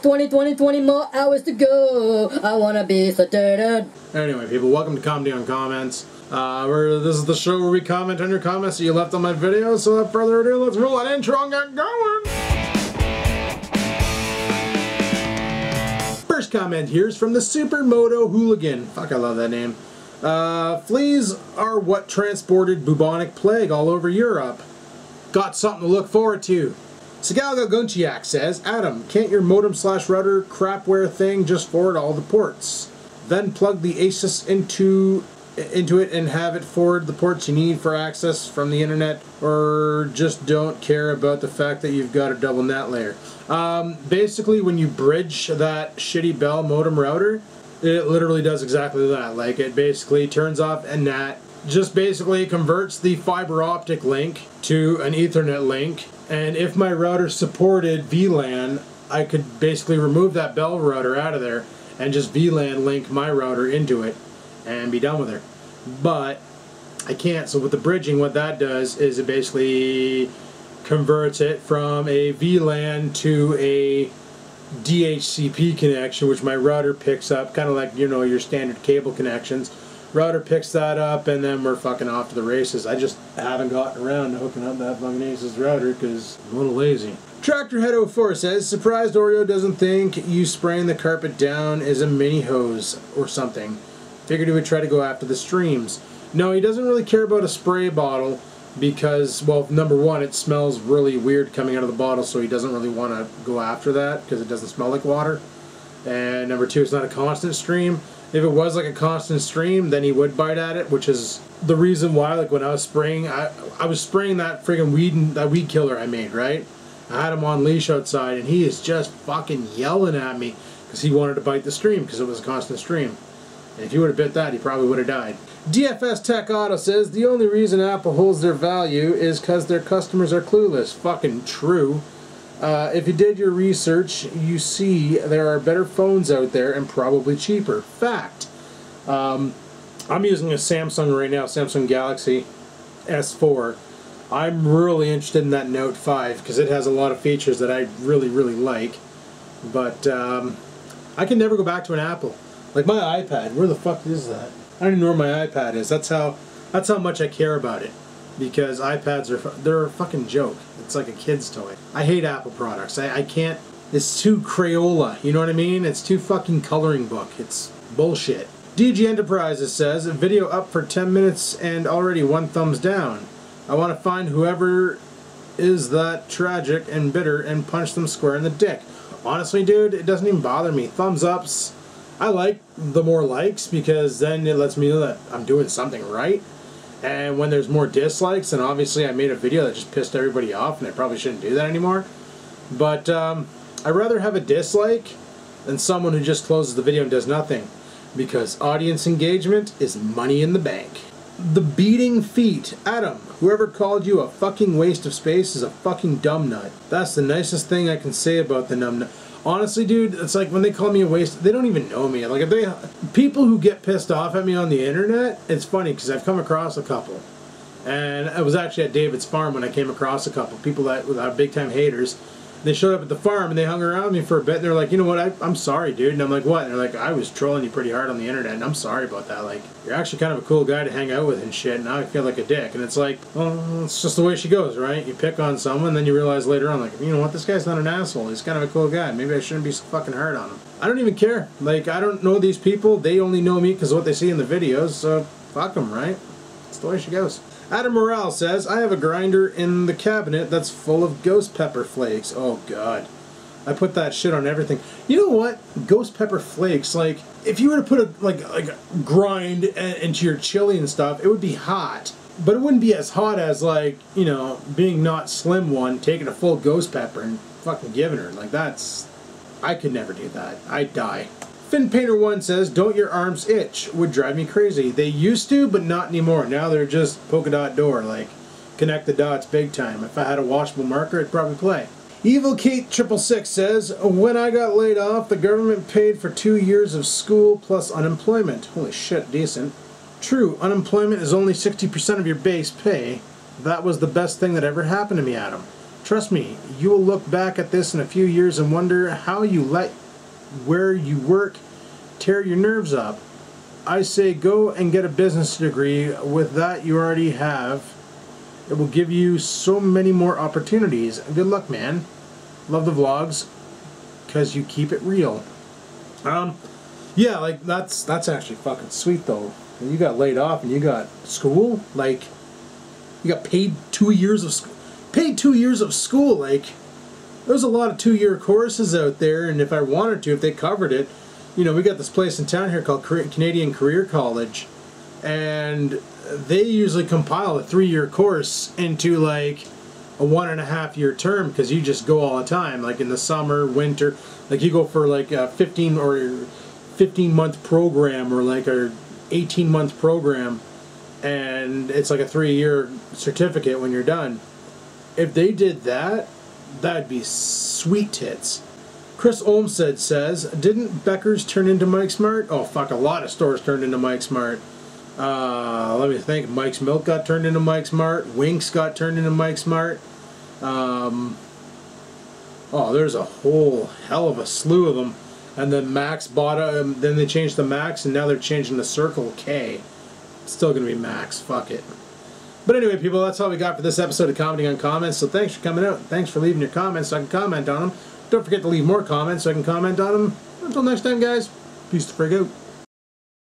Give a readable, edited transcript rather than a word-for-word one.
20 more hours to go. I wanna be so dirty. Anyway, people, welcome to Comedy on Comments. This is the show where we comment on your comments that you left on my videos. So without further ado, let's roll that intro and get going. First comment here is from the Supermoto Hooligan. Fuck, I love that name. Fleas are what transported bubonic plague all over Europe. Got something to look forward to. Sigalga Gunchiak says, Adam, can't your modem/router crapware thing just forward all the ports? Then plug the ASUS into it and have it forward the ports you need for access from the internet, or just don't care about the fact that you've got a double NAT layer. Basically, when you bridge that shitty Bell modem router, it literally does exactly that. Like, it basically turns off a NAT, just basically converts the fiber optic link to an Ethernet link, and if my router supported VLAN, I could basically remove that Bell router out of there and just VLAN link my router into it and be done with her. But I can't, so with the bridging, what that does is it basically converts it from a VLAN to a DHCP connection, which my router picks up, kind of like, you know, your standard cable connections. Router picks that up, and then we're fucking off to the races. I just haven't gotten around to hooking up that fucking ASUS router because I'm a little lazy. Tractorhead04 says, surprised Oreo doesn't think you spraying the carpet down is a mini hose or something. Figured he would try to go after the streams. No, he doesn't really care about a spray bottle because, well, number one, it smells really weird coming out of the bottle, so he doesn't really want to go after that because it doesn't smell like water. And number two, it's not a constant stream. If it was like a constant stream, then he would bite at it, which is the reason why, like, when I was spraying, I was spraying that friggin' weed killer I made, right? I had him on leash outside, and he is just fucking yelling at me because he wanted to bite the stream because it was a constant stream. And if he would have bit that, he probably would have died. DFS Tech Auto says, the only reason Apple holds their value is because their customers are clueless. Fucking true. If you did your research, you see there are better phones out there and probably cheaper. Fact. I'm using a Samsung right now, Samsung Galaxy S4. I'm really interested in that Note 5 because it has a lot of features that I really, really like. But I can never go back to an Apple. Like my iPad, where the fuck is that? I don't even know where my iPad is. That's how much I care about it. Because iPads they're a fucking joke. It's like a kid's toy. I hate Apple products. I can't. It's too Crayola. You know what I mean? It's too fucking coloring book. It's bullshit. DG Enterprises says, a video up for 10 minutes and already 1 thumbs down. I want to find whoever is that tragic and bitter and punch them square in the dick. Honestly, dude, it doesn't even bother me. Thumbs ups, I like the more likes because then it lets me know that I'm doing something right. And when there's more dislikes, then obviously I made a video that just pissed everybody off, and I probably shouldn't do that anymore. But I'd rather have a dislike than someone who just closes the video and does nothing, because audience engagement is money in the bank. The Beating Feet. Adam, whoever called you a fucking waste of space is a fucking dumb nut. That's the nicest thing I can say about the numb nut. Honestly, dude, it's like when they call me a waste, they don't even know me. Like, if people who get pissed off at me on the internet, it's funny because I've come across a couple. And I was actually at David's farm when I came across a couple people that are big time haters. They showed up at the farm and they hung around me for a bit and they're like, you know what, I'm sorry, dude. And I'm like, what? And they're like, I was trolling you pretty hard on the internet and I'm sorry about that. Like, you're actually kind of a cool guy to hang out with and shit, and now I feel like a dick. And it's like, well, it's just the way she goes, right? You pick on someone, then you realize later on, like, you know what, this guy's not an asshole. He's kind of a cool guy. Maybe I shouldn't be so fucking hard on him. I don't even care. Like, I don't know these people. They only know me because of what they see in the videos, so fuck them, right? That's the way she goes. Adam Morale says, I have a grinder in the cabinet that's full of ghost pepper flakes. Oh, God. I put that shit on everything. You know what? Ghost pepper flakes, like, if you were to put a, like a grind into your chili and stuff, it would be hot. But it wouldn't be as hot as, like, you know, being not Slim One, taking a full ghost pepper and fucking giving her. Like, that's... I could never do that. I'd die. FinPainter1 says, don't your arms itch? Would drive me crazy. They used to, but not anymore. Now they're just polka dot door, like, connect the dots big time. If I had a washable marker, I'd probably play. Evil Kate 666 says, when I got laid off, the government paid for 2 years of school plus unemployment. Holy shit, decent. True, unemployment is only 60% of your base pay. That was the best thing that ever happened to me, Adam. Trust me, you will look back at this in a few years and wonder how you let where you work tear your nerves up. I say go and get a business degree. With that you already have. It will give you so many more opportunities. Good luck, man. Love the vlogs because you keep it real. Yeah, like that's actually fucking sweet though. You got laid off and you got school, like you got paid 2 years of school. Paid 2 years of school, like there's a lot of 2-year courses out there, and if I wanted to, if they covered it, you know, we got this place in town here called Canadian Career College, and they usually compile a 3-year course into like a 1.5-year term because you just go all the time, like in the summer, winter, like you go for like a 15-month program or like a 18-month program, and it's like a 3-year certificate when you're done. If they did that, that'd be sweet tits. Chris Olmsted says, didn't Becker's turn into Mike Smart? Oh fuck, a lot of stores turned into Mike Smart. Let me think. Mike's Milk got turned into Mike Smart. Winks got turned into Mike Smart. Oh, there's a whole hell of a slew of them. And then Max bought them. Then they changed the Max, and now they're changing the Circle K. It's still gonna be Max. Fuck it. But anyway, people, that's all we got for this episode of Commenting on Comments. So thanks for coming out. Thanks for leaving your comments so I can comment on them. Don't forget to leave more comments so I can comment on them. Until next time, guys. Peace the frig out.